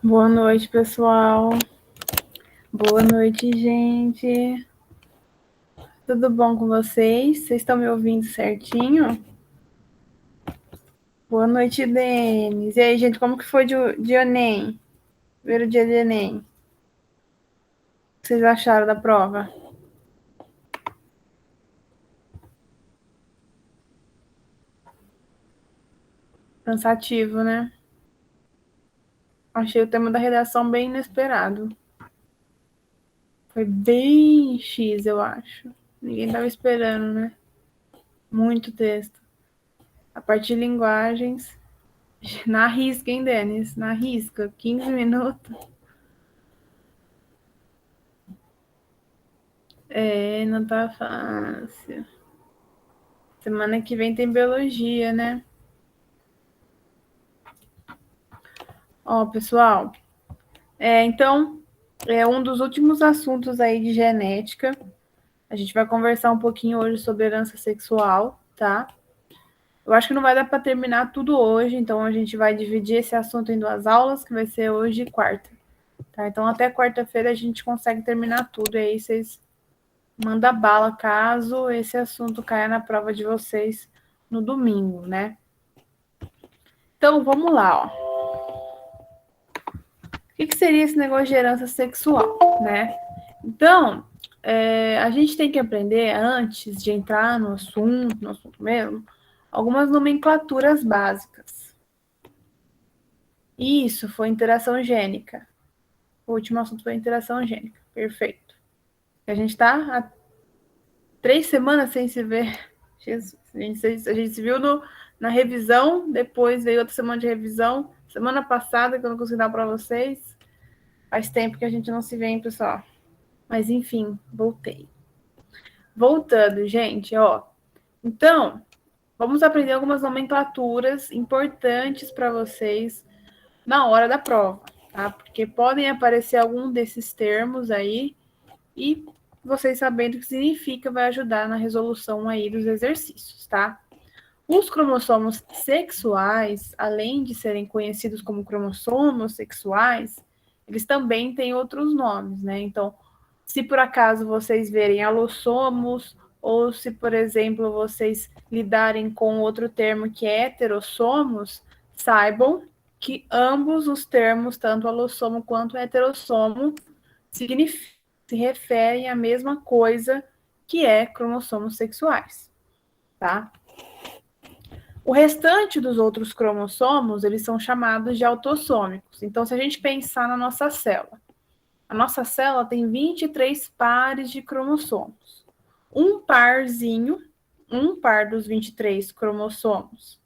Boa noite, pessoal. Boa noite, gente. Tudo bom com vocês? Vocês estão me ouvindo certinho? Boa noite, Denis. E aí, gente, como que foi de Enem? Primeiro dia de Enem. O que vocês acharam da prova? Cansativo, né? Achei o tema da redação bem inesperado. Foi bem X, eu acho. Ninguém estava esperando, né? Muito texto. A parte de linguagens. Na risca, hein, Denis? Na risca. 15 minutos. Não tá fácil. Semana que vem tem biologia, né? Ó, pessoal, então, é um dos últimos assuntos aí de genética. A gente vai conversar um pouquinho hoje sobre herança sexual, tá? Eu acho que não vai dar para terminar tudo hoje, então a gente vai dividir esse assunto em 2 aulas, que vai ser hoje e quarta, tá? Então, até quarta-feira a gente consegue terminar tudo, e aí vocês mandam bala caso esse assunto caia na prova de vocês no domingo, né? Então, vamos lá, ó. O que seria esse negócio de herança sexual, né? Então, a gente tem que aprender, antes de entrar no assunto mesmo, algumas nomenclaturas básicas. Isso foi interação gênica. O último assunto foi interação gênica. Perfeito. A gente está há 3 semanas sem se ver. Jesus, a gente se viu na revisão, depois veio outra semana de revisão. Semana passada, que eu não consegui dar para vocês. Faz tempo que a gente não se vê, hein, pessoal? Mas, enfim, voltei. Voltando, gente, ó. Então, vamos aprender algumas nomenclaturas importantes para vocês na hora da prova, tá? Porque podem aparecer algum desses termos aí e vocês sabendo o que significa vai ajudar na resolução aí dos exercícios, tá? Os cromossomos sexuais, além de serem conhecidos como cromossomos sexuais, eles também têm outros nomes, né? Então, se por acaso vocês verem alossomos, ou se, por exemplo, vocês lidarem com outro termo que é heterossomos, saibam que ambos os termos, tanto alossomo quanto heterossomo, se referem à mesma coisa, que é cromossomos sexuais, tá? O restante dos outros cromossomos, eles são chamados de autossômicos. Então, se a gente pensar na nossa célula, a nossa célula tem 23 pares de cromossomos. Um par dos 23 cromossomos.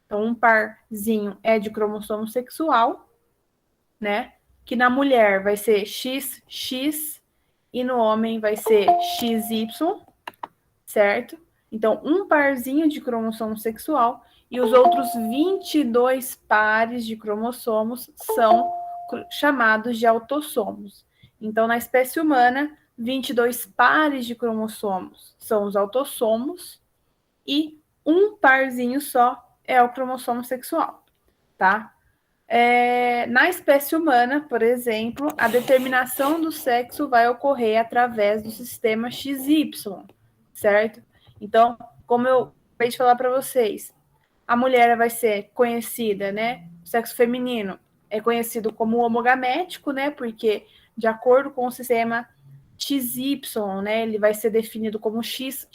Então, um parzinho é de cromossomo sexual, né? Que na mulher vai ser XX e no homem vai ser XY, certo? Então, um parzinho de cromossomo sexual e os outros 22 pares de cromossomos são chamados de autossomos. Então, na espécie humana, 22 pares de cromossomos são os autossomos e um parzinho só é o cromossomo sexual, tá? Na espécie humana, por exemplo, a determinação do sexo vai ocorrer através do sistema XY, certo? Então, como eu acabei de falar para vocês, a mulher vai ser conhecida, né? O sexo feminino é conhecido como homogamético, né? Porque, de acordo com o sistema XY, né? Ele vai ser definido como XX,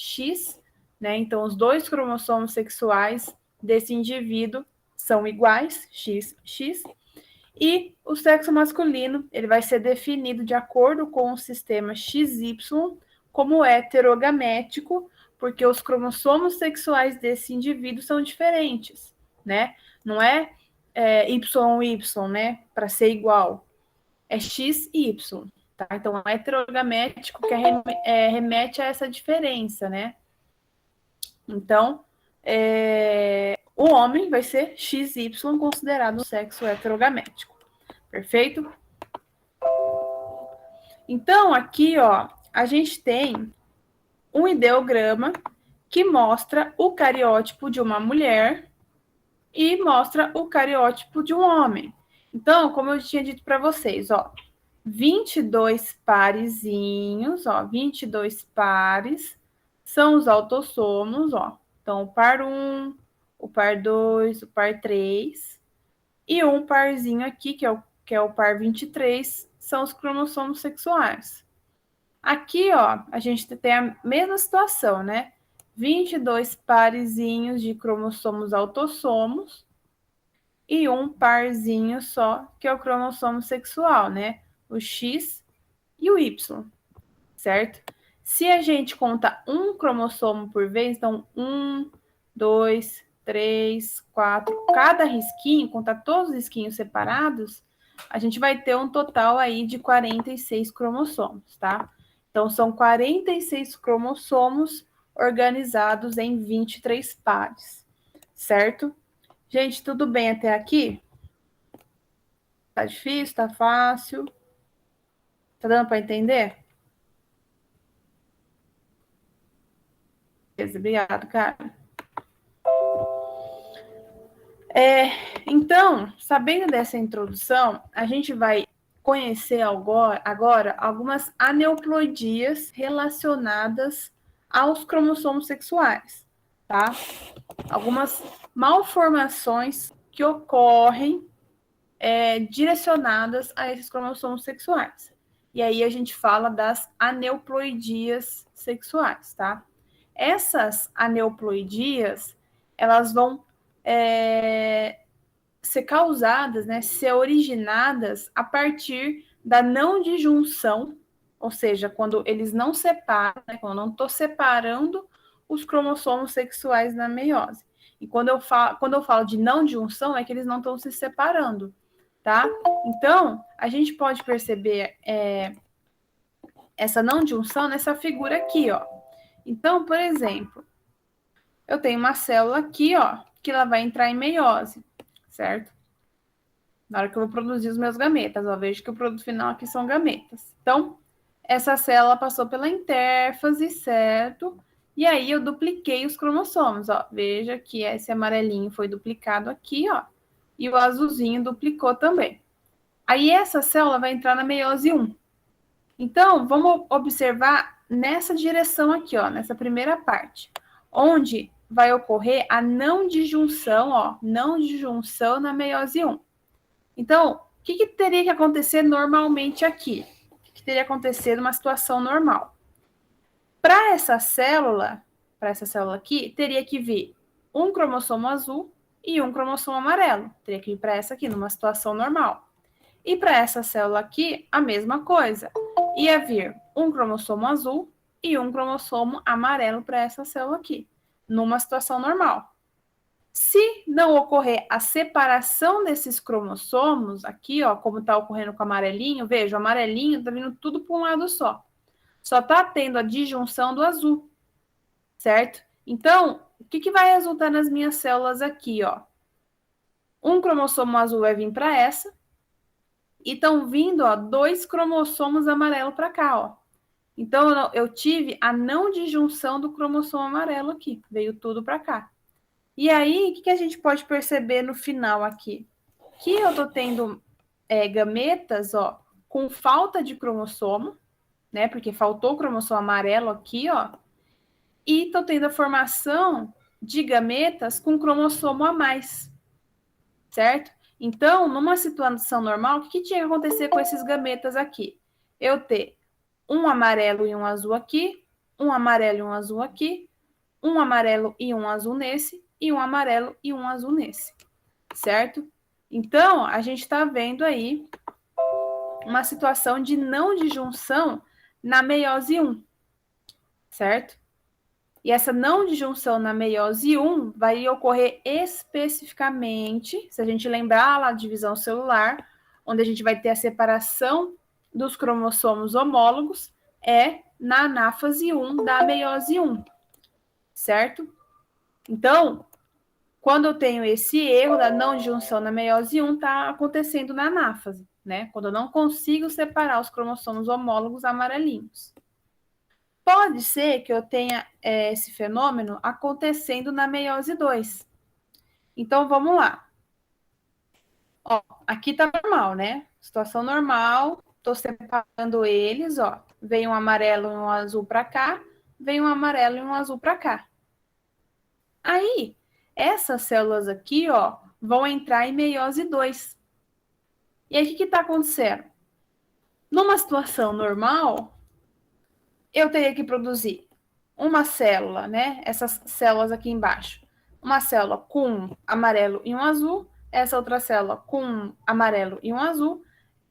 né? Então, os dois cromossomos sexuais desse indivíduo são iguais, XX, e o sexo masculino ele vai ser definido de acordo com o sistema XY como heterogamético, porque os cromossomos sexuais desse indivíduo são diferentes, né? Não é YY, né? Para ser igual. É XY, tá? Então, é heterogamético que remete a essa diferença, né? Então, o homem vai ser XY, considerado um sexo heterogamético. Perfeito? Então, aqui, ó, a gente tem um ideograma que mostra o cariótipo de uma mulher e mostra o cariótipo de um homem. Então, como eu tinha dito para vocês, ó, 22 parezinhos, ó, 22 pares são os autossomos, ó. Então, o par 1, o par 2, o par 3 e um parzinho aqui, que é o par 23, são os cromossomos sexuais. Aqui, ó, a gente tem a mesma situação, né? 22 parezinhos de cromossomos autossomos e um parzinho só, que é o cromossomo sexual, né? O X e o Y, certo? Se a gente conta um cromossomo por vez, então 1, 2, 3, 4, cada risquinho, contar todos os risquinhos separados, a gente vai ter um total aí de 46 cromossomos, tá? Então, são 46 cromossomos organizados em 23 pares, certo? Gente, tudo bem até aqui? Tá difícil? Tá fácil? Tá dando para entender? Beleza, obrigado, cara. Então, sabendo dessa introdução, a gente vai conhecer agora algumas aneuploidias relacionadas aos cromossomos sexuais, tá? Algumas malformações que ocorrem direcionadas a esses cromossomos sexuais. E aí a gente fala das aneuploidias sexuais, tá? Essas aneuploidias, elas vão ser causadas, né, ser originadas a partir da não disjunção, ou seja, quando eles não separam, né, quando eu não estou separando os cromossomos sexuais na meiose. E quando eu falo de não disjunção, é que eles não estão se separando, tá? Então, a gente pode perceber essa não disjunção nessa figura aqui, ó. Então, por exemplo, eu tenho uma célula aqui, ó, que ela vai entrar em meiose, certo? Na hora que eu vou produzir os meus gametas, ó, vejo que o produto final aqui são gametas. Então, essa célula passou pela intérfase, certo? E aí eu dupliquei os cromossomos, ó. Veja que esse amarelinho foi duplicado aqui, ó. E o azulzinho duplicou também. Aí essa célula vai entrar na meiose 1. Então, vamos observar nessa direção aqui, ó, nessa primeira parte, onde vai ocorrer a não disjunção, ó, não disjunção na meiose 1. Então, o que teria que acontecer normalmente aqui? O que teria que acontecer numa situação normal? Para essa célula aqui, teria que vir um cromossomo azul e um cromossomo amarelo. Teria que vir para essa aqui, numa situação normal. E para essa célula aqui, a mesma coisa. Ia vir um cromossomo azul e um cromossomo amarelo para essa célula aqui, numa situação normal. Se não ocorrer a separação desses cromossomos, aqui, ó, como está ocorrendo com o amarelinho, veja, o amarelinho está vindo tudo para um lado só. Só está tendo a disjunção do azul, certo? Então, o que vai resultar nas minhas células aqui, ó? Um cromossomo azul vai vir para essa, e estão vindo, ó, 2 cromossomos amarelos para cá, ó. Então, eu tive a não disjunção do cromossomo amarelo aqui, veio tudo para cá. E aí, o que a gente pode perceber no final aqui? Que eu tô tendo gametas, ó, com falta de cromossomo, né? Porque faltou o cromossomo amarelo aqui, ó. E tô tendo a formação de gametas com cromossomo a mais, certo? Então, numa situação normal, o que tinha que acontecer com esses gametas aqui? Eu ter um amarelo e um azul aqui, um amarelo e um azul aqui, um amarelo e um azul nesse, e um amarelo e um azul nesse, certo? Então, a gente está vendo aí uma situação de não disjunção na meiose 1, certo? E essa não disjunção na meiose 1 vai ocorrer especificamente, se a gente lembrar lá da divisão celular, onde a gente vai ter a separação dos cromossomos homólogos, é na anáfase 1 da meiose 1, certo? Então, quando eu tenho esse erro da não disjunção na meiose 1, está acontecendo na anáfase, né? Quando eu não consigo separar os cromossomos homólogos amarelinhos. Pode ser que eu tenha esse fenômeno acontecendo na meiose 2. Então, vamos lá. Ó, aqui tá normal, né? Situação normal, tô separando eles, ó. Vem um amarelo e um azul para cá, vem um amarelo e um azul para cá. Aí, essas células aqui, ó, vão entrar em meiose 2. E aí, o que está acontecendo? Numa situação normal, eu teria que produzir uma célula, né? Essas células aqui embaixo. Uma célula com um amarelo e um azul, essa outra célula com um amarelo e um azul,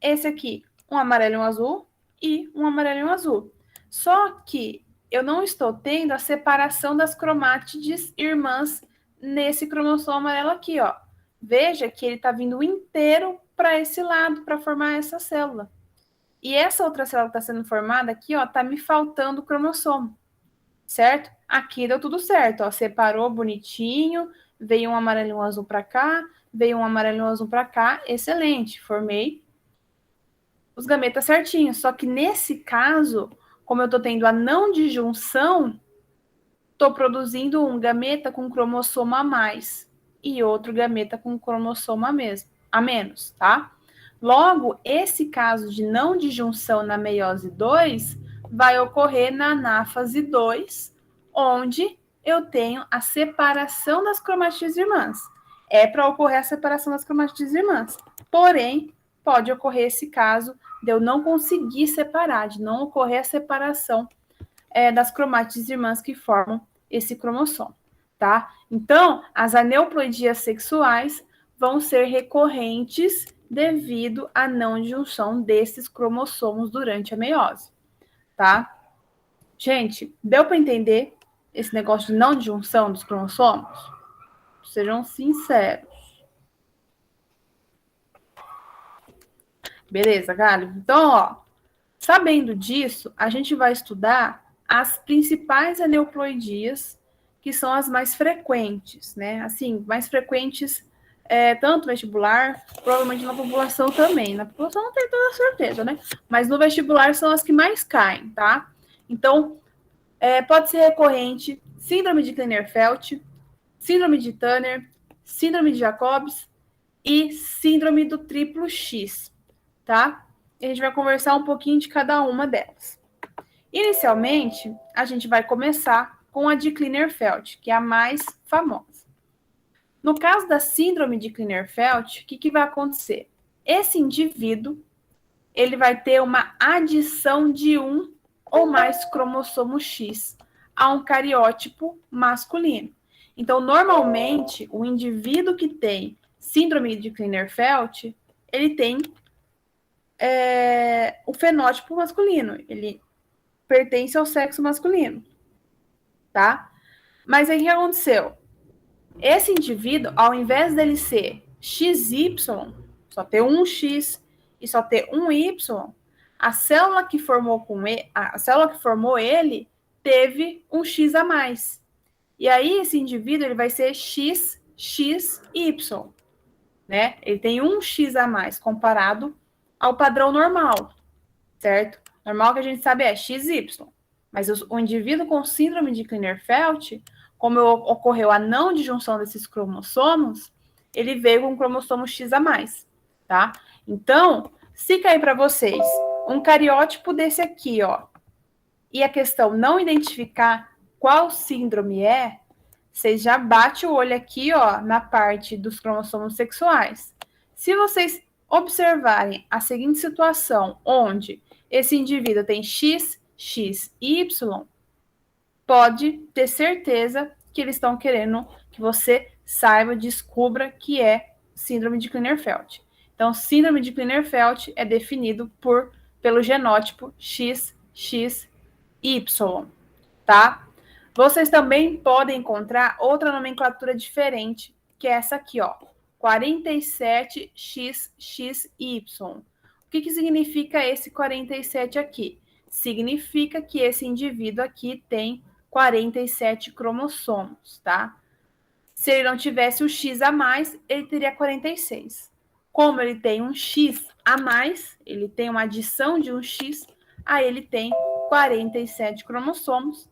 esse aqui, um amarelo e um azul, e um amarelo e um azul. Só que eu não estou tendo a separação das cromátides irmãs nesse cromossomo amarelo aqui, ó. Veja que ele está vindo inteiro para esse lado, para formar essa célula. E essa outra célula que está sendo formada aqui, ó, está me faltando o cromossomo, certo? Aqui deu tudo certo, ó, separou bonitinho, veio um amarelo e um azul para cá, veio um amarelo e um azul para cá, excelente, formei os gametas certinhos. Só que nesse caso, como eu estou tendo a não disjunção, estou produzindo um gameta com cromossomo a mais e outro gameta com cromossomo a menos, tá? Logo, esse caso de não disjunção na meiose 2 vai ocorrer na anáfase 2, onde eu tenho a separação das cromátides irmãs. É para ocorrer a separação das cromátides irmãs. Porém, pode ocorrer esse caso de eu não conseguir separar, de não ocorrer a separação das cromátides irmãs que formam esse cromossomo, tá? Então, as aneuploidias sexuais vão ser recorrentes devido à não junção desses cromossomos durante a meiose, tá? Gente, deu para entender esse negócio de não junção dos cromossomos? Sejam sinceros. Beleza, Galho? Então, ó, sabendo disso, a gente vai estudar as principais aneuploidias, que são as mais frequentes, né? Assim, mais frequentes tanto no vestibular, provavelmente na população também. Na população não tem toda certeza, né? Mas no vestibular são as que mais caem, tá? Então, pode ser recorrente síndrome de Klinefelter, síndrome de Turner, síndrome de Jacobs e síndrome do triplo X, tá? E a gente vai conversar um pouquinho de cada uma delas. Inicialmente, a gente vai começar com a de Klinefelter, que é a mais famosa. No caso da síndrome de Klinefelter, o que vai acontecer? Esse indivíduo, ele vai ter uma adição de um ou mais cromossomo X a um cariótipo masculino. Então, normalmente, o indivíduo que tem síndrome de Klinefelter, ele tem o fenótipo masculino, ele pertence ao sexo masculino, tá? Mas aí o que aconteceu? Esse indivíduo, ao invés dele ser XY, só ter um X e só ter um Y, a célula que formou a célula que formou ele teve um X a mais. E aí esse indivíduo ele vai ser XXY, né? Ele tem um X a mais comparado ao padrão normal, certo? Normal que a gente sabe é XY. Mas o indivíduo com síndrome de Klinefelter, como ocorreu a não disjunção desses cromossomos, ele veio com um cromossomo X a mais, tá? Então, se cair para vocês um cariótipo desse aqui, ó, e a questão não identificar qual síndrome é, vocês já bate o olho aqui, ó, na parte dos cromossomos sexuais. Se vocês observarem a seguinte situação, onde esse indivíduo tem X, X, Y, pode ter certeza que eles estão querendo que você saiba, descubra que é síndrome de Klinefelter. Então, síndrome de Klinefelter é definido pelo genótipo XXY, tá? Vocês também podem encontrar outra nomenclatura diferente, que é essa aqui, ó, 47XXY. O que significa esse 47 aqui? Significa que esse indivíduo aqui tem 47 cromossomos, tá? Se ele não tivesse o X a mais, ele teria 46. Como ele tem um X a mais, ele tem uma adição de um X, aí ele tem 47 cromossomos.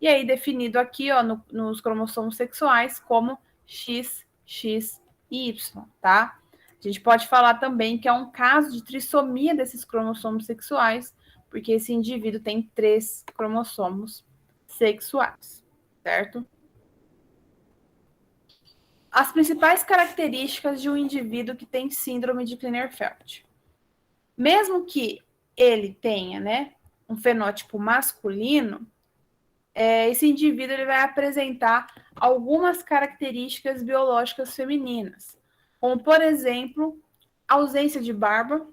E aí, definido aqui, ó, nos cromossomos sexuais como XXY, tá? A gente pode falar também que é um caso de trissomia desses cromossomos sexuais, porque esse indivíduo tem 3 cromossomos sexuais, certo? As principais características de um indivíduo que tem síndrome de Klinefelter. Mesmo que ele tenha, né, um fenótipo masculino, esse indivíduo ele vai apresentar algumas características biológicas femininas, como, por exemplo, ausência de barba,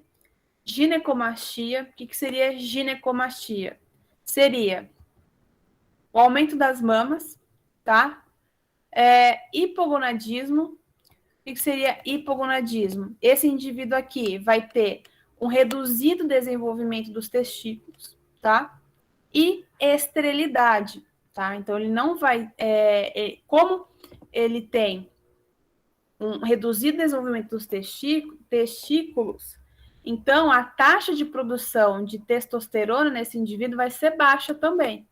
ginecomastia. O que seria ginecomastia? Seria o aumento das mamas, tá? Hipogonadismo. O que seria hipogonadismo? Esse indivíduo aqui vai ter um reduzido desenvolvimento dos testículos, tá? E esterilidade, tá? Então, ele não vai... como ele tem um reduzido desenvolvimento dos testículos, então a taxa de produção de testosterona nesse indivíduo vai ser baixa também,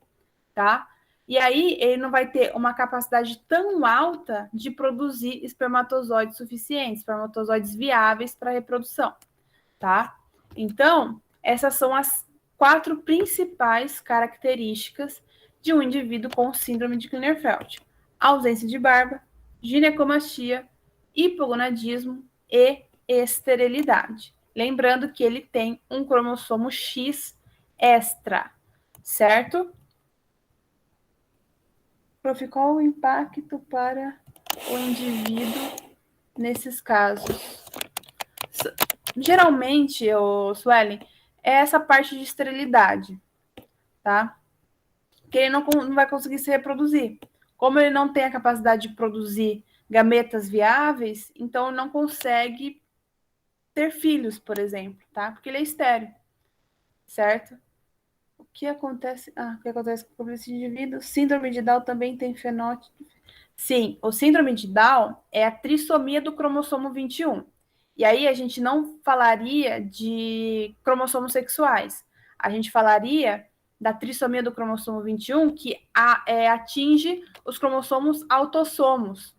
tá? E aí ele não vai ter uma capacidade tão alta de produzir espermatozoides suficientes, espermatozoides viáveis para reprodução, tá? Então, essas são as 4 principais características de um indivíduo com síndrome de Klinefelter: ausência de barba, ginecomastia, hipogonadismo e esterilidade. Lembrando que ele tem um cromossomo X extra, certo? Prof, qual o impacto para o indivíduo nesses casos? Geralmente, Suelen, é essa parte de esterilidade, tá? Que ele não vai conseguir se reproduzir. Como ele não tem a capacidade de produzir gametas viáveis, então não consegue ter filhos, por exemplo, tá? Porque ele é estéril, certo? O que acontece com esse indivíduo? Síndrome de Down também tem fenótipo. Sim, o síndrome de Down é a trissomia do cromossomo 21. E aí a gente não falaria de cromossomos sexuais. A gente falaria da trissomia do cromossomo 21, que atinge os cromossomos autossomos,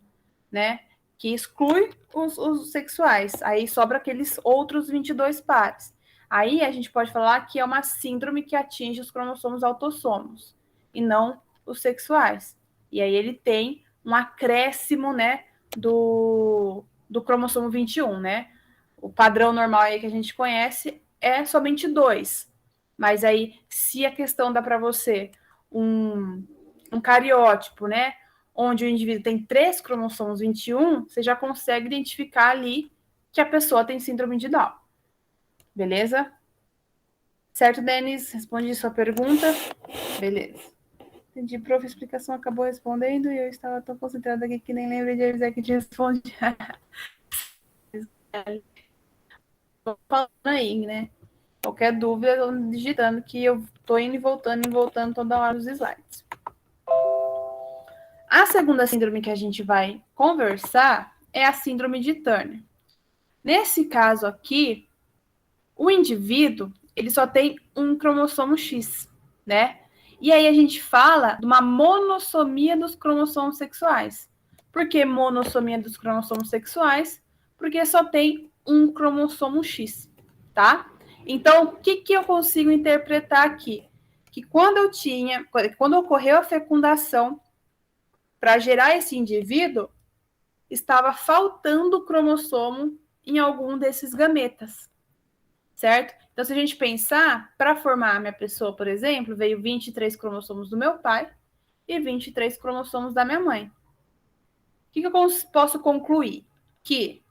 né? Que exclui os sexuais. Aí sobra aqueles outros 22 pares. Aí a gente pode falar que é uma síndrome que atinge os cromossomos autossomos e não os sexuais. E aí ele tem um acréscimo, né, do cromossomo 21, né? O padrão normal aí que a gente conhece é somente 2. Mas aí, se a questão dá para você um cariótipo, né, onde o indivíduo tem 3 cromossomos 21, você já consegue identificar ali que a pessoa tem síndrome de Down. Beleza? Certo, Denis? Respondi sua pergunta? Beleza. Entendi, prof, a explicação acabou respondendo e eu estava tão concentrada aqui que nem lembrei de avisar que te responde. Falando aí, né? Qualquer dúvida, eu tô digitando que eu tô indo e voltando toda hora os slides. A segunda síndrome que a gente vai conversar é a síndrome de Turner. Nesse caso aqui, o indivíduo, ele só tem um cromossomo X, né? E aí a gente fala de uma monossomia dos cromossomos sexuais. Por que monossomia dos cromossomos sexuais? Porque só tem um cromossomo X, tá? Então, o que eu consigo interpretar aqui? Que quando ocorreu a fecundação para gerar esse indivíduo, estava faltando cromossomo em algum desses gametas, certo? Então, se a gente pensar, para formar a minha pessoa, por exemplo, veio 23 cromossomos do meu pai e 23 cromossomos da minha mãe. O que eu posso concluir? Que,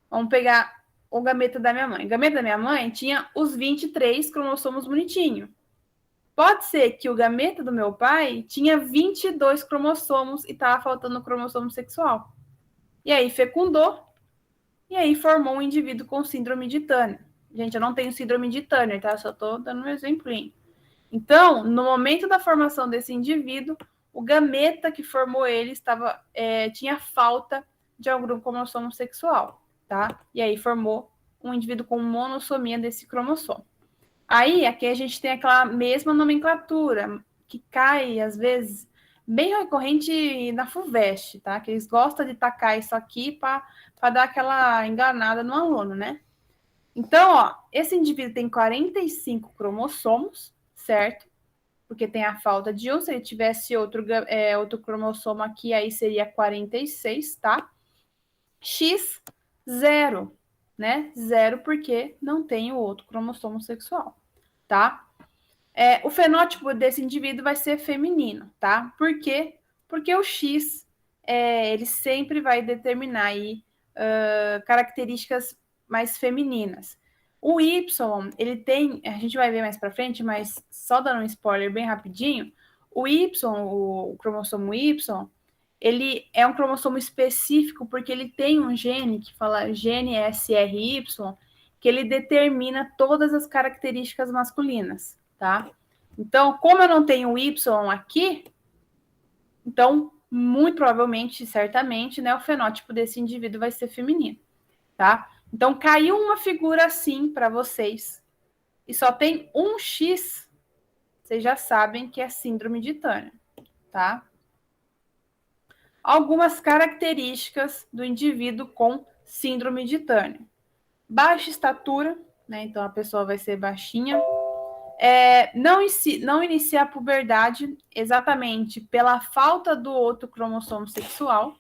vamos pegar o gameta da minha mãe. O gameta da minha mãe tinha os 23 cromossomos bonitinho. Pode ser que o gameta do meu pai tinha 22 cromossomos e estava faltando o cromossomo sexual. E aí fecundou, e aí formou um indivíduo com síndrome de Turner. Gente, eu não tenho síndrome de Turner, tá? Só tô dando um exemplinho. Então, no momento da formação desse indivíduo, o gameta que formou ele tinha falta de algum cromossomo sexual, tá? E aí formou um indivíduo com monossomia desse cromossomo. Aí, aqui a gente tem aquela mesma nomenclatura, que cai, às vezes, bem recorrente na FUVEST, tá? Que eles gostam de tacar isso aqui para dar aquela enganada no aluno, né? Então, ó, esse indivíduo tem 45 cromossomos, certo? Porque tem a falta de um. Se ele tivesse outro cromossomo aqui, aí seria 46, tá? X, 0, né? 0 porque não tem o outro cromossomo sexual, tá? O fenótipo desse indivíduo vai ser feminino, tá? Por quê? Porque o X, ele sempre vai determinar aí características mais femininas. O Y, ele tem, a gente vai ver mais para frente, mas só dando um spoiler bem rapidinho, o Y, o cromossomo Y, ele é um cromossomo específico porque ele tem um gene que fala gene SRY, que ele determina todas as características masculinas, tá? Então, como eu não tenho o Y aqui, então, muito provavelmente, certamente, né, o fenótipo desse indivíduo vai ser feminino, tá? Então, caiu uma figura assim para vocês e só tem um X, vocês já sabem que é síndrome de Turner, tá? Algumas características do indivíduo com síndrome de Turner. Baixa estatura, né? Então a pessoa vai ser baixinha. Não inicia a puberdade exatamente pela falta do outro cromossomo sexual,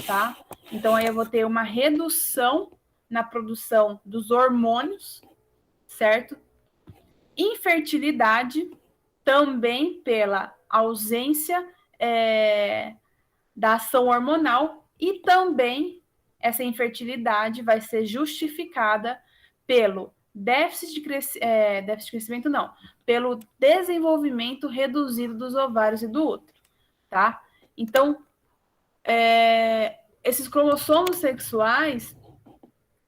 tá? Então aí eu vou ter uma redução na produção dos hormônios, certo? Infertilidade, também pela ausência da ação hormonal, e também essa infertilidade vai ser justificada pelo déficit de crescimento, não, pelo desenvolvimento reduzido dos ovários e do útero, tá? Então, esses cromossomos sexuais,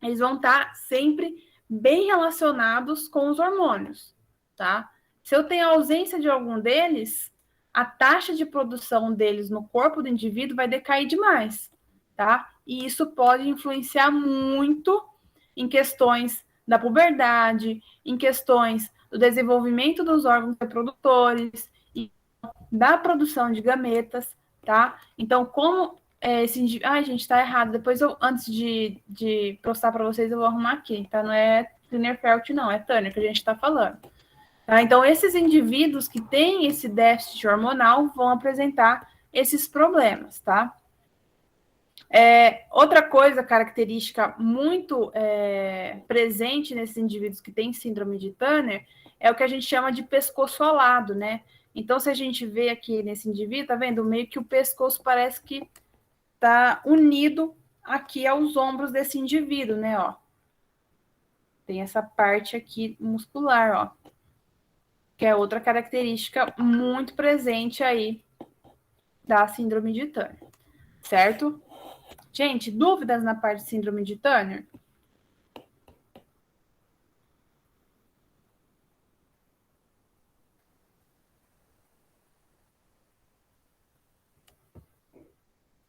eles vão estar sempre bem relacionados com os hormônios, tá? Se eu tenho ausência de algum deles, a taxa de produção deles no corpo do indivíduo vai decair demais, tá? E isso pode influenciar muito em questões da puberdade, em questões do desenvolvimento dos órgãos reprodutores e da produção de gametas, tá? Então, como esse indivíduo... Ai, gente, tá errado. Depois, antes de postar para vocês, eu vou arrumar aqui, tá? Não é Klinefelter, não, é Turner que a gente tá falando. Tá? Então, esses indivíduos que têm esse déficit hormonal vão apresentar esses problemas, tá? Outra coisa, característica muito presente nesses indivíduos que têm síndrome de Turner é o que a gente chama de pescoço alado, né? Então, se a gente vê aqui nesse indivíduo, tá vendo? Meio que o pescoço parece que tá unido aqui aos ombros desse indivíduo, né? Ó. Tem essa parte aqui muscular, ó. Que é outra característica muito presente aí da síndrome de Turner, certo? Gente, dúvidas na parte de síndrome de Turner?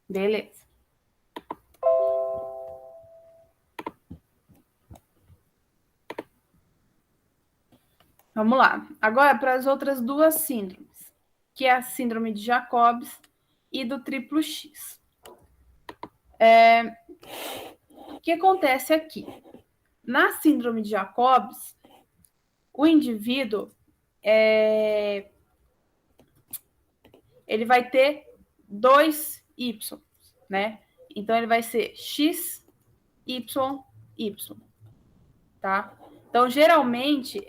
Beleza. Vamos lá. Agora, para as outras duas síndromes, que é a síndrome de Jacobs e do triplo X. O que acontece aqui? Na síndrome de Jacobs, o indivíduo ele vai ter dois Y, né? Então, ele vai ser X, Y, Y, tá? Então, geralmente,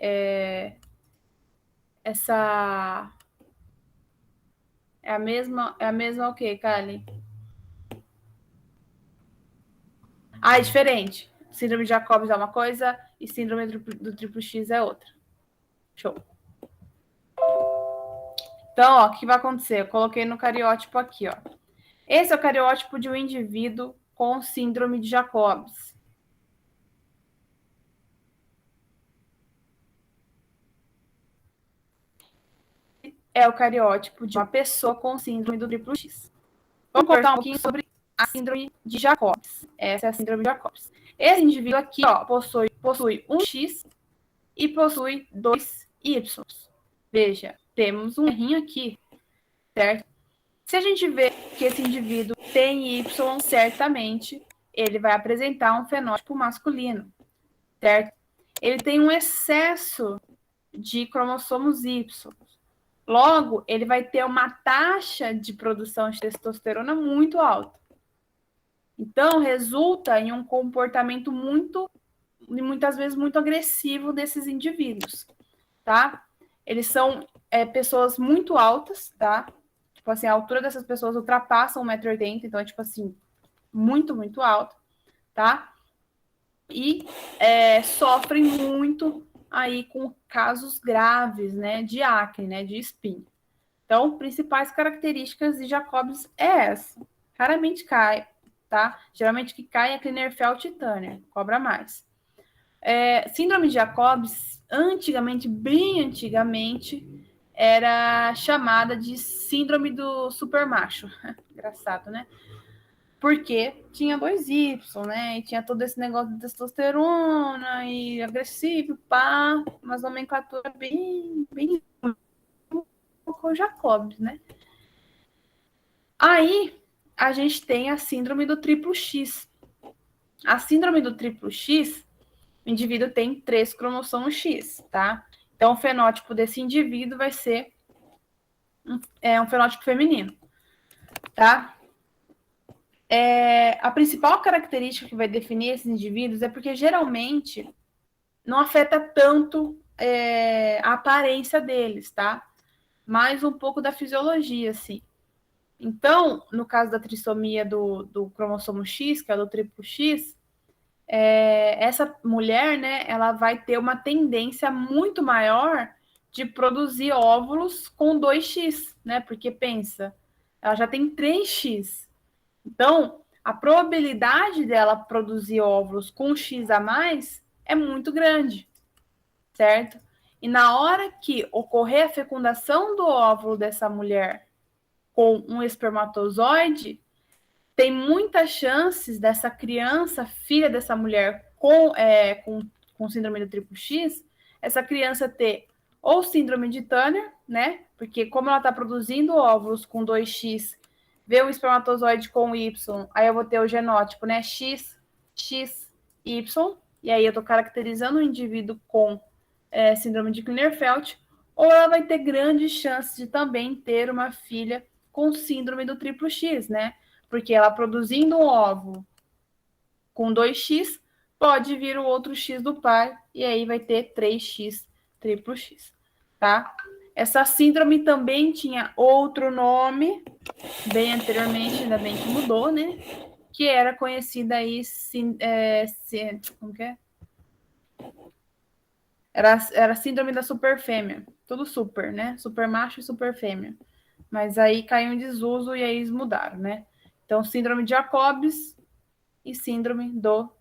essa é a mesma o quê, Kali? Ah, é diferente. Síndrome de Jacobs é uma coisa e síndrome do triplo X é outra. Show. Então, ó, o que vai acontecer? Eu coloquei no cariótipo aqui, ó. Esse é o cariótipo de um indivíduo com síndrome de Jacobs. É o cariótipo de uma pessoa com síndrome do triplo X. Vamos contar um pouquinho sobre a síndrome de Jacobs. Essa é a síndrome de Jacobs. Esse indivíduo aqui, ó, possui um X e possui dois Y. Veja, temos um errinho aqui, certo? Se a gente vê que esse indivíduo tem Y, certamente ele vai apresentar um fenótipo masculino, certo? Ele tem um excesso de cromossomos Y. Logo, ele vai ter uma taxa de produção de testosterona muito alta. Então, resulta em um comportamento muitas vezes, muito agressivo desses indivíduos, tá? Eles são pessoas muito altas, tá? Tipo assim, a altura dessas pessoas ultrapassa 1,80 m, então é tipo assim, muito, muito alto, tá? E sofrem muito aí com casos graves, né, de acne, né, de espinha. Então, principais características de Jacobs é essa. Raramente cai, tá? Geralmente que cai é Klinefelter e Turner, cobra mais. Síndrome de Jacobs, antigamente, bem antigamente, era chamada de síndrome do supermacho. Engraçado, né? Porque tinha 2Y, né? E tinha todo esse negócio de testosterona e agressivo, pá, umas nomenclatura bem com Jacobs, né? Aí a gente tem a síndrome do triplo X. A síndrome do triplo X, o indivíduo tem 3 cromossomos X, tá? Então, o fenótipo desse indivíduo vai ser um fenótipo feminino, tá? A principal característica que vai definir esses indivíduos é porque geralmente não afeta tanto a aparência deles, tá? Mais um pouco da fisiologia, assim. Então, no caso da trissomia do cromossomo X, que é o do triplo X, essa mulher, né, ela vai ter uma tendência muito maior de produzir óvulos com 2x, né? Porque pensa, ela já tem 3x. Então, a probabilidade dela produzir óvulos com X a mais é muito grande, certo? E na hora que ocorrer a fecundação do óvulo dessa mulher com um espermatozoide, tem muitas chances dessa criança, filha dessa mulher com síndrome do triplo X, essa criança ter ou síndrome de Turner, né? Porque como ela está produzindo óvulos com 2x, vê um espermatozoide com Y, aí eu vou ter o genótipo, né? X, X, Y, e aí eu estou caracterizando o indivíduo com síndrome de Klinefelter, ou ela vai ter grandes chances de também ter uma filha com síndrome do triplo X, né? Porque ela produzindo um óvulo com 2x, pode vir o outro X do pai, e aí vai ter 3x, triplo X, tá? Essa síndrome também tinha outro nome, bem anteriormente, ainda bem que mudou, né? Que era conhecida aí, como que é? Era síndrome da superfêmea, tudo super, né? Super macho e super fêmea. Mas aí caiu em desuso e aí eles mudaram, né? Então, síndrome de Jacobs e síndrome do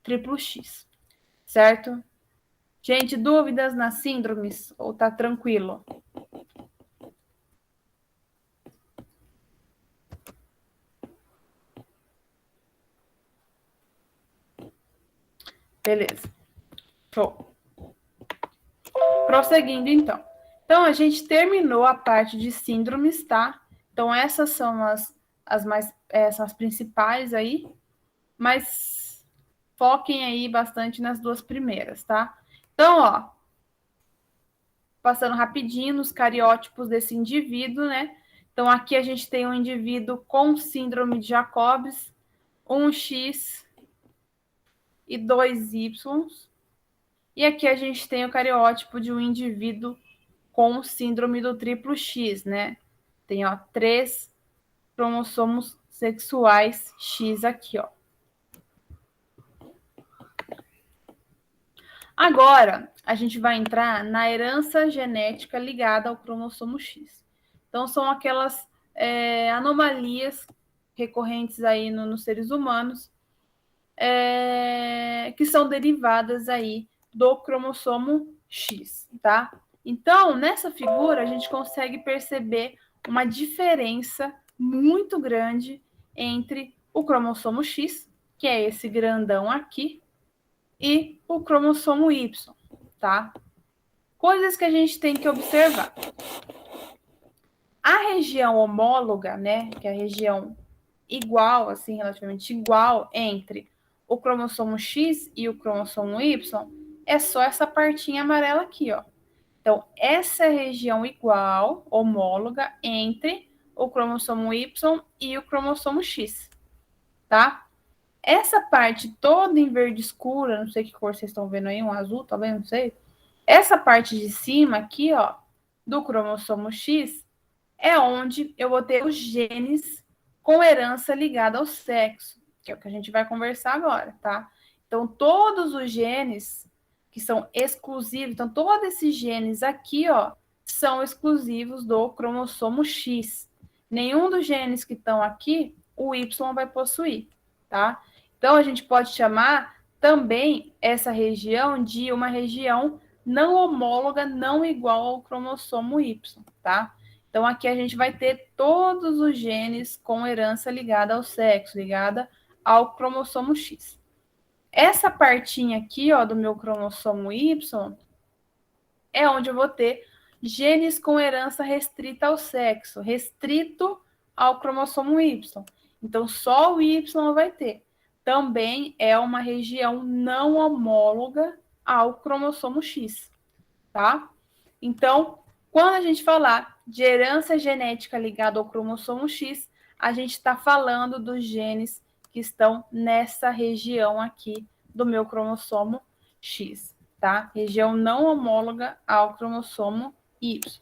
triplo X, certo? Gente, dúvidas nas síndromes ou tá tranquilo? Beleza. Show. Prosseguindo, então. Então, a gente terminou a parte de síndromes, tá? Então, essas são são as principais aí, mas foquem aí bastante nas duas primeiras, tá? Então, ó, passando rapidinho nos cariótipos desse indivíduo, né? Então, aqui a gente tem um indivíduo com síndrome de Jacobs, 1x e 2y. E aqui a gente tem o cariótipo de um indivíduo com síndrome do triplo X, né? Tem, ó, 3 cromossomos sexuais X aqui, ó. Agora, a gente vai entrar na herança genética ligada ao cromossomo X. Então, são aquelas anomalias recorrentes aí nos seres humanos que são derivadas aí do cromossomo X, tá? Então, nessa figura, a gente consegue perceber uma diferença muito grande entre o cromossomo X, que é esse grandão aqui, e o cromossomo Y, tá? Coisas que a gente tem que observar. A região homóloga, né, que é a região igual, assim, relativamente igual entre o cromossomo X e o cromossomo Y, é só essa partinha amarela aqui, ó. Então, essa é a região igual, homóloga, entre o cromossomo Y e o cromossomo X, tá? Essa parte toda em verde escura, não sei que cor vocês estão vendo aí, um azul, talvez, não sei. Essa parte de cima aqui, ó, do cromossomo X, é onde eu vou ter os genes com herança ligada ao sexo, que é o que a gente vai conversar agora, tá? Então, todos os genes que são exclusivos, então, todos esses genes aqui, ó, são exclusivos do cromossomo X. Nenhum dos genes que estão aqui, o Y vai possuir, tá? Então, a gente pode chamar também essa região de uma região não homóloga, não igual ao cromossomo Y, tá? Então, aqui a gente vai ter todos os genes com herança ligada ao sexo, ligada ao cromossomo X. Essa partinha aqui, ó, do meu cromossomo Y, é onde eu vou ter genes com herança restrita ao sexo, restrito ao cromossomo Y. Então, só o Y vai ter. Também é uma região não homóloga ao cromossomo X, tá? Então, quando a gente falar de herança genética ligada ao cromossomo X, a gente está falando dos genes que estão nessa região aqui do meu cromossomo X, tá? Região não homóloga ao cromossomo Y.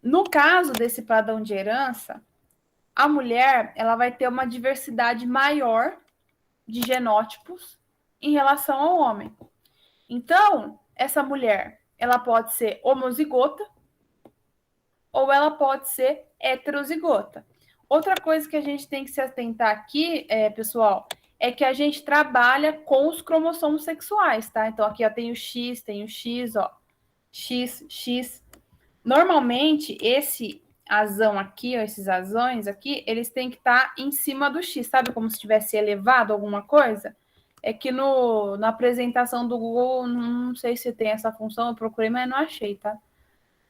No caso desse padrão de herança, a mulher ela vai ter uma diversidade maior de genótipos em relação ao homem. Então, essa mulher, ela pode ser homozigota ou ela pode ser heterozigota. Outra coisa que a gente tem que se atentar aqui, pessoal, é que a gente trabalha com os cromossomos sexuais, tá? Então, aqui ó, tem o X, ó, X, X. Normalmente, esse azão aqui, ó, esses azões aqui, eles têm que estar em cima do X, sabe? Como se tivesse elevado alguma coisa. É que na apresentação do Google, não sei se tem essa função, eu procurei, mas não achei, tá?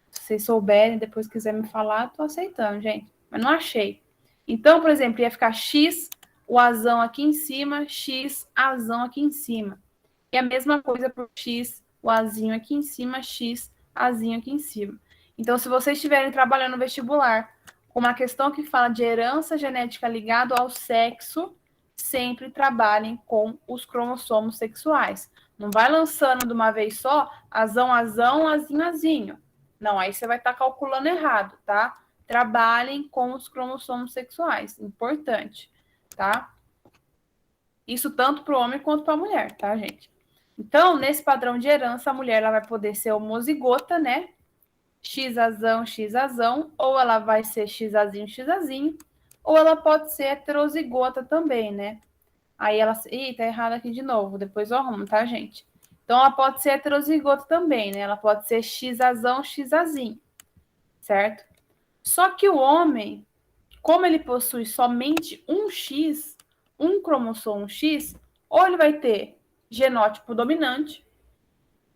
Se vocês souberem, depois quiser me falar, tô aceitando, gente. Mas não achei. Então, por exemplo, ia ficar X, o azão aqui em cima, X, azão aqui em cima. E a mesma coisa para o X, o azinho aqui em cima, X, azinho aqui em cima. Então, se vocês estiverem trabalhando no vestibular com uma questão que fala de herança genética ligada ao sexo, sempre trabalhem com os cromossomos sexuais. Não vai lançando de uma vez só, azão, azão, azinho, azinho. Não, aí você vai estar calculando errado, tá? Trabalhem com os cromossomos sexuais, importante, tá? Isso tanto para o homem quanto para a mulher, tá, gente? Então, nesse padrão de herança, a mulher ela vai poder ser homozigota, né? X azão, ou ela vai ser X azinho, ou ela pode ser heterozigota também, né? Aí ela. Ih, tá errado aqui de novo, depois eu arrumo, tá, gente? Então, ela pode ser heterozigota também, né? Ela pode ser X azinho, certo? Só que o homem, como ele possui somente um X, um cromossomo X, ou ele vai ter genótipo dominante,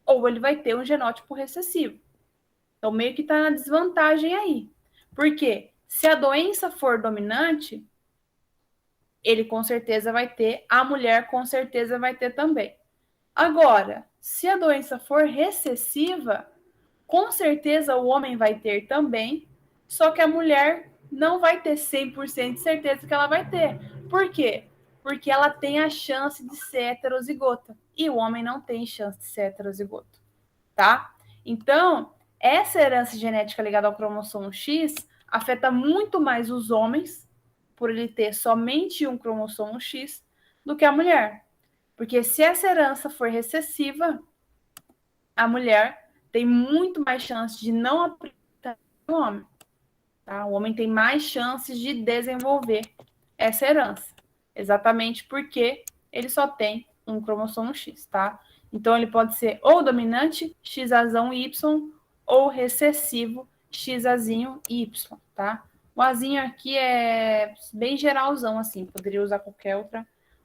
ou ele vai ter um genótipo recessivo. Então, meio que está na desvantagem aí. Por quê? Se a doença for dominante, ele com certeza vai ter, a mulher com certeza vai ter também. Agora, se a doença for recessiva, com certeza o homem vai ter também, só que a mulher não vai ter 100% de certeza que ela vai ter. Por quê? Porque ela tem a chance de ser heterozigota e o homem não tem chance de ser heterozigoto, tá? Então, essa herança genética ligada ao cromossomo X afeta muito mais os homens, por ele ter somente um cromossomo X, do que a mulher. Porque se essa herança for recessiva, a mulher tem muito mais chance de não apresentar que o homem. Tá? O homem tem mais chances de desenvolver essa herança. Exatamente porque ele só tem um cromossomo X, tá? Então, ele pode ser ou dominante, X azão Y, ou recessivo, X azinho Y, tá? O azinho aqui é bem geralzão, assim, poderia usar qualquer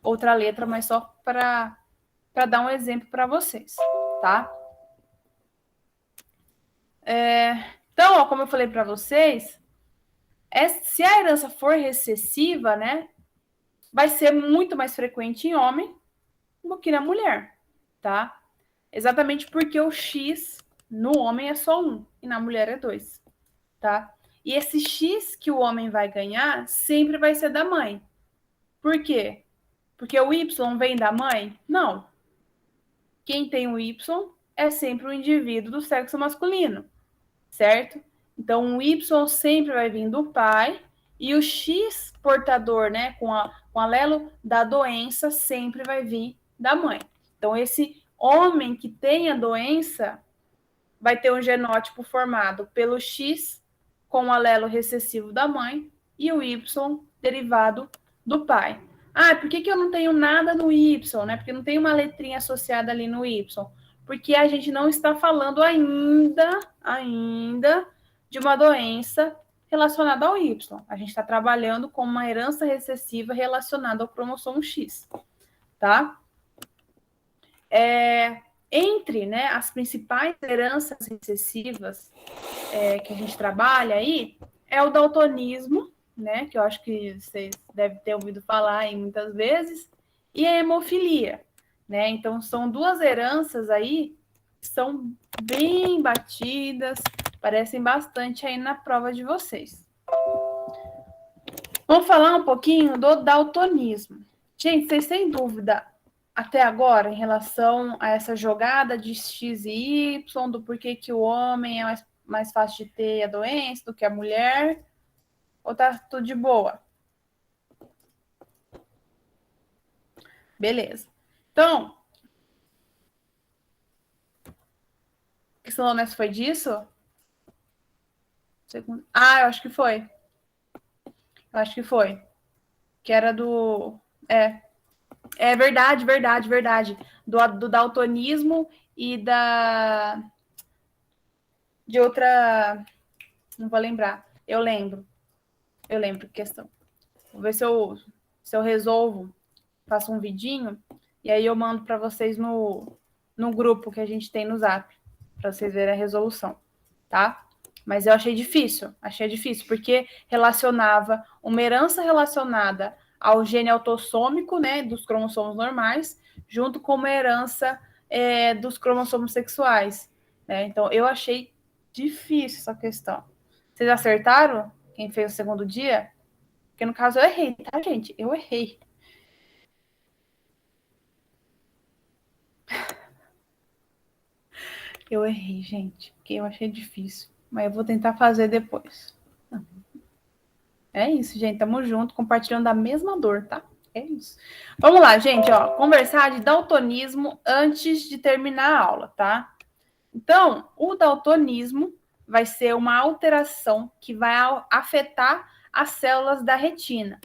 outra letra, mas só para dar um exemplo para vocês, tá? Então, ó, como eu falei para vocês, se a herança for recessiva, né, vai ser muito mais frequente em homem do que na mulher, tá? Exatamente porque o X no homem é só 1 e na mulher é 2, tá? E esse X que o homem vai ganhar sempre vai ser da mãe. Por quê? Porque o Y vem da mãe? Não. Quem tem o Y é sempre o indivíduo do sexo masculino, certo? Então, o Y sempre vai vir do pai e o X portador, né, com o alelo da doença, sempre vai vir da mãe. Então, esse homem que tem a doença vai ter um genótipo formado pelo X com o alelo recessivo da mãe e o Y derivado do pai. Ah, por que eu não tenho nada no Y, né? Porque não tem uma letrinha associada ali no Y. Porque a gente não está falando ainda de uma doença relacionada ao Y. A gente está trabalhando com uma herança recessiva relacionada ao cromossomo X, tá? Entre, né, as principais heranças recessivas que a gente trabalha aí é o daltonismo, né, que eu acho que vocês devem ter ouvido falar aí muitas vezes, e a hemofilia, né? Então são duas heranças aí que são bem batidas, parecem bastante aí na prova de vocês. Vamos falar um pouquinho do daltonismo. Gente, vocês têm dúvida até agora em relação a essa jogada de X e Y, do porquê que o homem é mais fácil de ter a doença do que a mulher? Ou tá tudo de boa? Beleza. Então, a questão honesta foi disso? Ah, eu acho que foi. Eu acho que foi. Que era do... É verdade, verdade, verdade. Do daltonismo e de outra... Não vou lembrar. Eu lembro a questão. Vou ver se eu resolvo, faço um vidinho, e aí eu mando para vocês no grupo que a gente tem no Zap, para vocês verem a resolução, tá? Mas eu achei difícil, porque relacionava uma herança relacionada ao gene autossômico, né, dos cromossomos normais, junto com uma herança dos cromossomos sexuais, né? Então, eu achei difícil essa questão. Vocês acertaram? Quem fez o segundo dia? Porque no caso eu errei, tá, gente? Eu errei. Eu errei, gente, porque eu achei difícil. Mas eu vou tentar fazer depois. É isso, gente. Tamo junto, compartilhando a mesma dor, tá? É isso. Vamos lá, gente, ó. Conversar de daltonismo antes de terminar a aula, tá? Então, o daltonismo vai ser uma alteração que vai afetar as células da retina.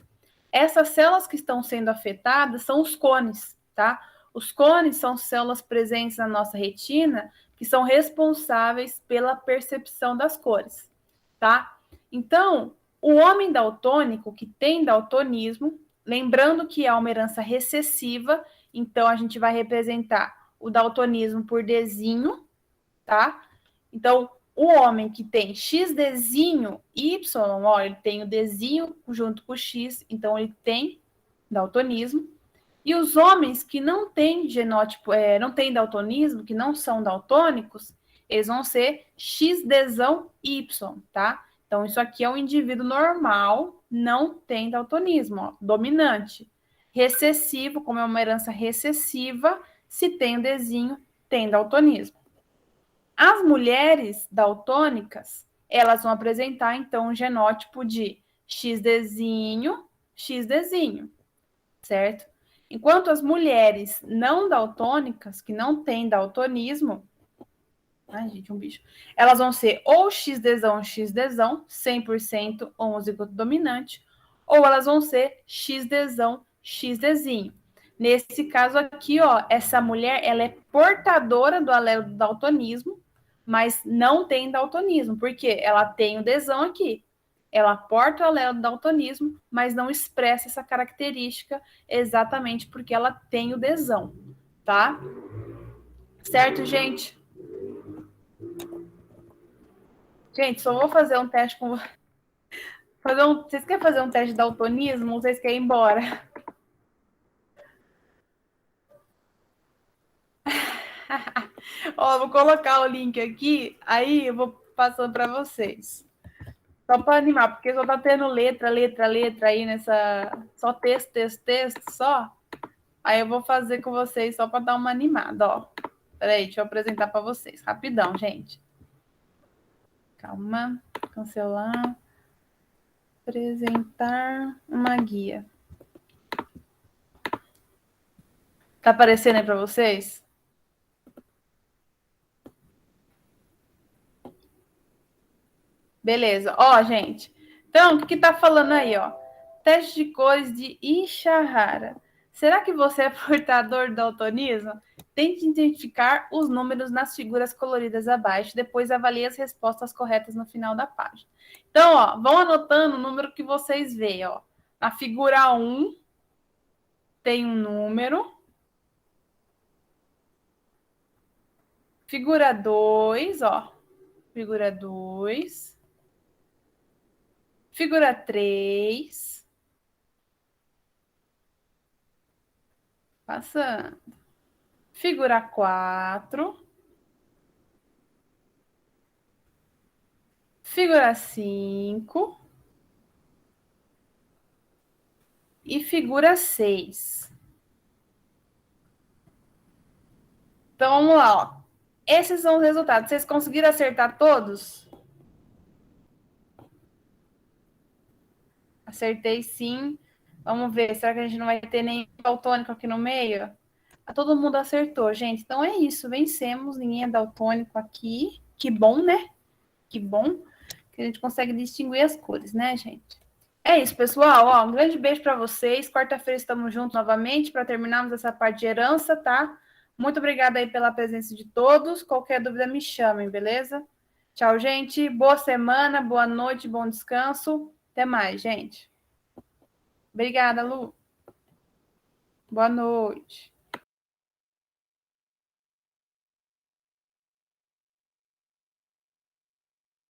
Essas células que estão sendo afetadas são os cones, tá? Os cones são células presentes na nossa retina que são responsáveis pela percepção das cores, tá? Então, o homem daltônico que tem daltonismo, lembrando que é uma herança recessiva, então a gente vai representar o daltonismo por Dzinho, tá? Então, o homem que tem XDzinho Y, ó, ele tem o Dzinho junto com o X, então ele tem daltonismo. E os homens que não têm genótipo, não têm daltonismo, que não são daltônicos, eles vão ser XDzão Y, tá? Então, isso aqui é um indivíduo normal, não tem daltonismo, ó, dominante. Recessivo, como é uma herança recessiva, se tem o Dzinho, tem daltonismo. As mulheres daltônicas, elas vão apresentar, então, um genótipo de XDzinho, XDzinho, certo? Enquanto as mulheres não daltônicas, que não têm daltonismo, ai, gente, um bicho, elas vão ser ou XDzão, XDzão, 100% homozigoto dominante, ou elas vão ser XDzão, XDzinho. Nesse caso aqui, ó, essa mulher, ela é portadora do alelo do daltonismo, mas não tem daltonismo, porque ela tem o Dzão aqui. Ela porta o alelo do daltonismo, mas não expressa essa característica exatamente porque ela tem o Dzão, tá? Certo, gente? Gente, só vou fazer um teste com. Vocês querem fazer um teste de daltonismo ou vocês querem ir embora? Ó, vou colocar o link aqui, aí eu vou passando para vocês. Só para animar, porque só tá tendo letra aí nessa. Só texto, só. Aí eu vou fazer com vocês só para dar uma animada, ó. Peraí, deixa eu apresentar para vocês. Rapidão, gente. Calma. Cancelar. Apresentar uma guia. Tá aparecendo aí para vocês? Beleza. Ó, gente. Então, o que tá falando aí, ó? Teste de cores de Ishihara. Será que você é portador do daltonismo? Tente identificar os números nas figuras coloridas abaixo, depois avalie as respostas corretas no final da página. Então, ó, vão anotando o número que vocês veem, ó. Na figura 1 tem um número. Figura 2, ó. Figura 2. Figura 3. Passando. Figura 4. Figura 5. E figura 6. Então, vamos lá, ó. Esses são os resultados. Vocês conseguiram acertar todos? Acertei sim. Vamos ver. Será que a gente não vai ter nem daltônico aqui no meio? Todo mundo acertou, gente. Então é isso. Vencemos. Ninguém é daltônico aqui. Que bom, né? Que bom que a gente consegue distinguir as cores, né, gente? É isso, pessoal. Ó, um grande beijo para vocês. Quarta-feira estamos juntos novamente para terminarmos essa parte de herança, tá? Muito obrigada aí pela presença de todos. Qualquer dúvida me chamem, beleza? Tchau, gente. Boa semana, boa noite, bom descanso. Até mais, gente. Obrigada, Lu. Boa noite.